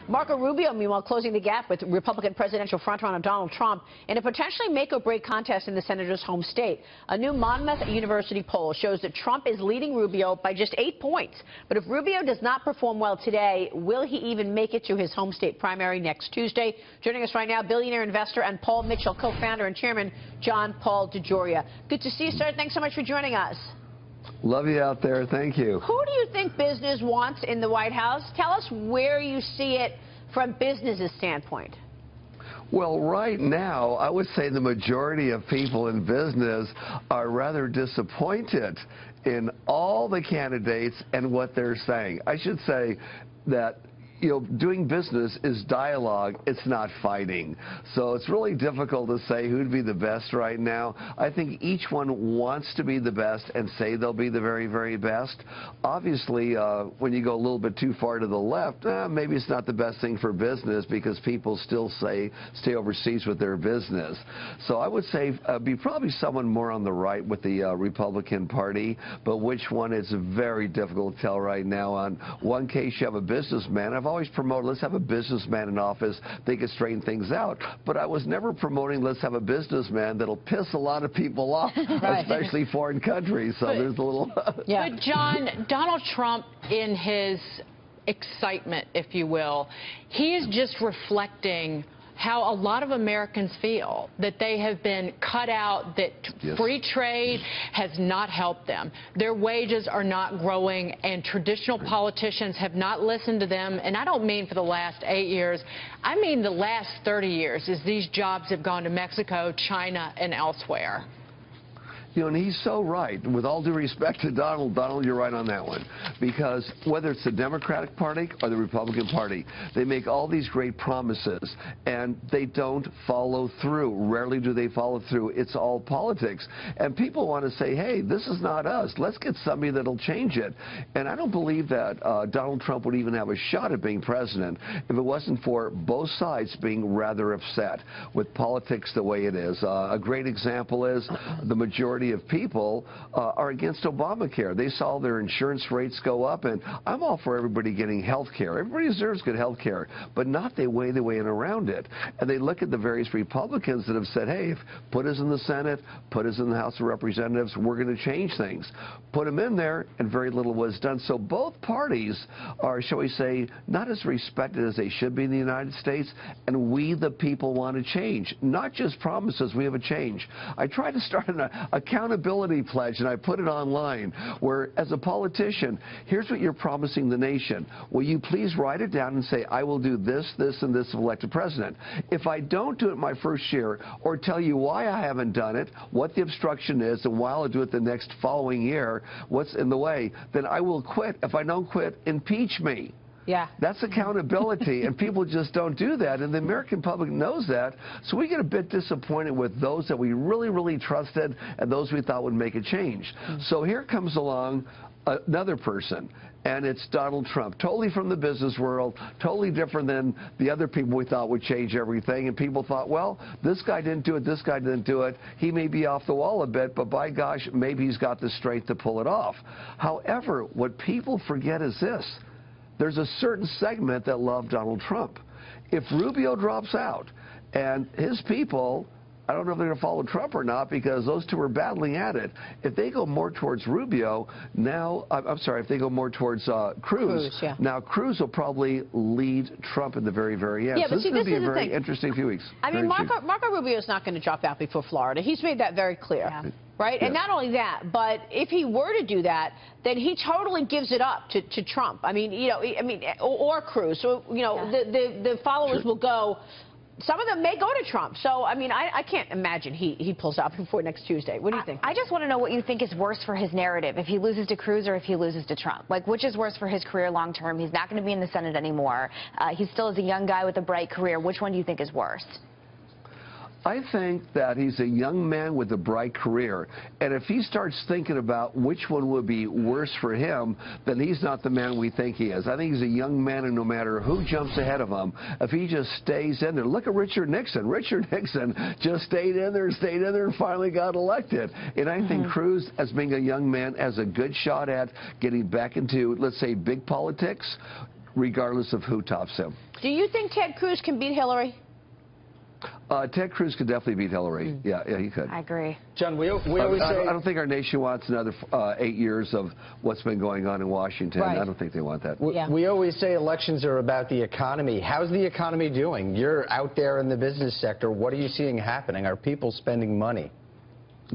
Marco Rubio, meanwhile, closing the gap with Republican presidential frontrunner Donald Trump in a potentially make-or-break contest in the senator's home state. A new Monmouth University poll shows that Trump is leading Rubio by just 8 points. But if Rubio does not perform well today, will he even make it to his home state primary next Tuesday? Joining us right now, billionaire investor and Paul Mitchell co-founder and chairman John Paul DeJoria. Good to see you, sir. Thanks so much for joining us. Love you out there. Thank you. Who do you think business wants in the White House? Tell us where you see it from business's standpoint. Well, right now, I would say the majority of people in business are rather disappointed in all the candidates and what they're saying. I should say that doing business is dialogue. It's not fighting. So it's really difficult to say who'd be the best right now. I think each one wants to be the best and say they'll be the very, very best. Obviously, when you go a little bit too far to the left, maybe it's not the best thing for business because people still stay overseas with their business. So I would say be probably someone more on the right with the Republican Party, but which one is very difficult to tell right now. On one case, you have a businessman. I've always promoted, let's have a businessman in office. They can straighten things out. But I was never promoting, let's have a businessman that'll piss a lot of people off, right, especially foreign countries. So there's a little... Yeah. But, John, Donald Trump, in his excitement, if you will, he is just reflecting how a lot of Americans feel, that they have been cut out, that free trade has not helped them. Their wages are not growing, and traditional politicians have not listened to them. And I don't mean for the last 8 years. I mean the last 30 years, as these jobs have gone to Mexico, China, and elsewhere. And he's so right. With all due respect to Donald, you're right on that one. Because whether it's the Democratic Party or the Republican Party, they make all these great promises, and they don't follow through. Rarely do they follow through. It's all politics. And people want to say, hey, this is not us. Let's get somebody that'll change it. And I don't believe that Donald Trump would even have a shot at being president if it wasn't for both sides being rather upset with politics the way it is. A great example is the majority of people are against Obamacare. They saw their insurance rates go up, and I'm all for everybody getting health care. Everybody deserves good health care, but not the way they went around it. And they look at the various Republicans that have said, hey, put us in the Senate, put us in the House of Representatives, we're going to change things. Put them in there, and very little was done. So both parties are, shall we say, not as respected as they should be in the United States, and we, the people, want to change. Not just promises, we have a change. I tried to start an accountability pledge, and I put it online, where as a politician, here's what you're promising the nation. Will you please write it down and say, I will do this, this, and this if elected president. If I don't do it my first year, or tell you why I haven't done it, what the obstruction is, and why I'll do it the next following year, what's in the way, then I will quit. If I don't quit, impeach me. Yeah. That's accountability, and people just don't do that, and the American public knows that. So we get a bit disappointed with those that we really, really trusted and those we thought would make a change. So here comes along another person, and it's Donald Trump, totally from the business world, totally different than the other people we thought would change everything. And people thought, well, this guy didn't do it, this guy didn't do it. He may be off the wall a bit, but by gosh, maybe he's got the strength to pull it off. However, what people forget is this. There's a certain segment that love Donald Trump. If Rubio drops out and his people, I don't know if they're going to follow Trump or not, because those two are battling at it. If they go more towards Rubio, now, I'm sorry, if they go more towards Cruz, yeah. Now Cruz will probably lead Trump in the very, very end. Yeah, so but this is going to be a very interesting few weeks. I mean, Marco Rubio is not going to drop out before Florida. He's made that very clear. Yeah. Right? Yes. And not only that, but if he were to do that, then he totally gives it up to Trump. I mean, or Cruz. So, the followers will go. Some of them may go to Trump. So, I mean, I can't imagine he pulls out before next Tuesday. What do you think? I just want to know what you think is worse for his narrative, if he loses to Cruz or if he loses to Trump. Like, which is worse for his career long term? He's not going to be in the Senate anymore. He still is a young guy with a bright career. Which one do you think is worse? I think that he's a young man with a bright career, and if he starts thinking about which one would be worse for him, then he's not the man we think he is. I think he's a young man, and no matter who jumps ahead of him, if he just stays in there. Look at Richard Nixon. Richard Nixon just stayed in there, and finally got elected. And I think Cruz, as being a young man, has a good shot at getting back into, let's say, big politics. regardless of who tops him. Do you think Ted Cruz can beat Hillary? Ted Cruz could definitely beat Hillary. Yeah, he could. I agree. John, we always say... I don't think our nation wants another 8 years of what's been going on in Washington. Right. I don't think they want that. We always say elections are about the economy. How's the economy doing? You're out there in the business sector. What are you seeing happening? Are people spending money?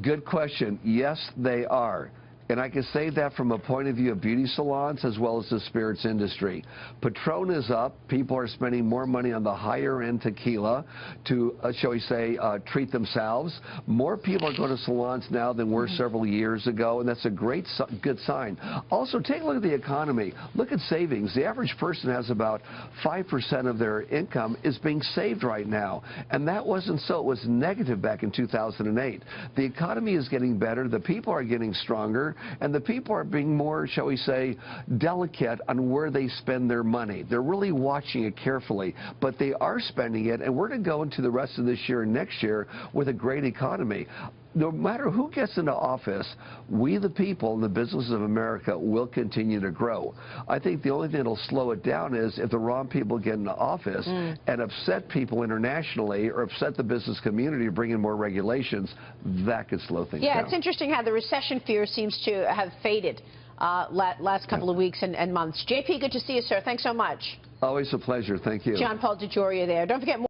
Good question. Yes, they are. And I can say that from a point of view of beauty salons as well as the spirits industry. Patron is up. People are spending more money on the higher-end tequila to, shall we say, treat themselves. More people are going to salons now than were several years ago, and that's a good sign. Also, take a look at the economy. Look at savings. The average person has about 5% of their income is being saved right now, and that wasn't so. It was negative back in 2008. The economy is getting better. The people are getting stronger. And the people are being more, shall we say, delicate on where they spend their money. They're really watching it carefully, but they are spending it, and we're going to go into the rest of this year and next year with a great economy. No matter who gets into office, we the people and the businesses of America will continue to grow. I think the only thing that will slow it down is if the wrong people get into office and upset people internationally or upset the business community or bring in more regulations, that could slow things down. Yeah, it's interesting how the recession fear seems to have faded last couple of weeks and months. JP, good to see you, sir. Thanks so much. Always a pleasure. Thank you. John Paul DeJoria there. Don't forget more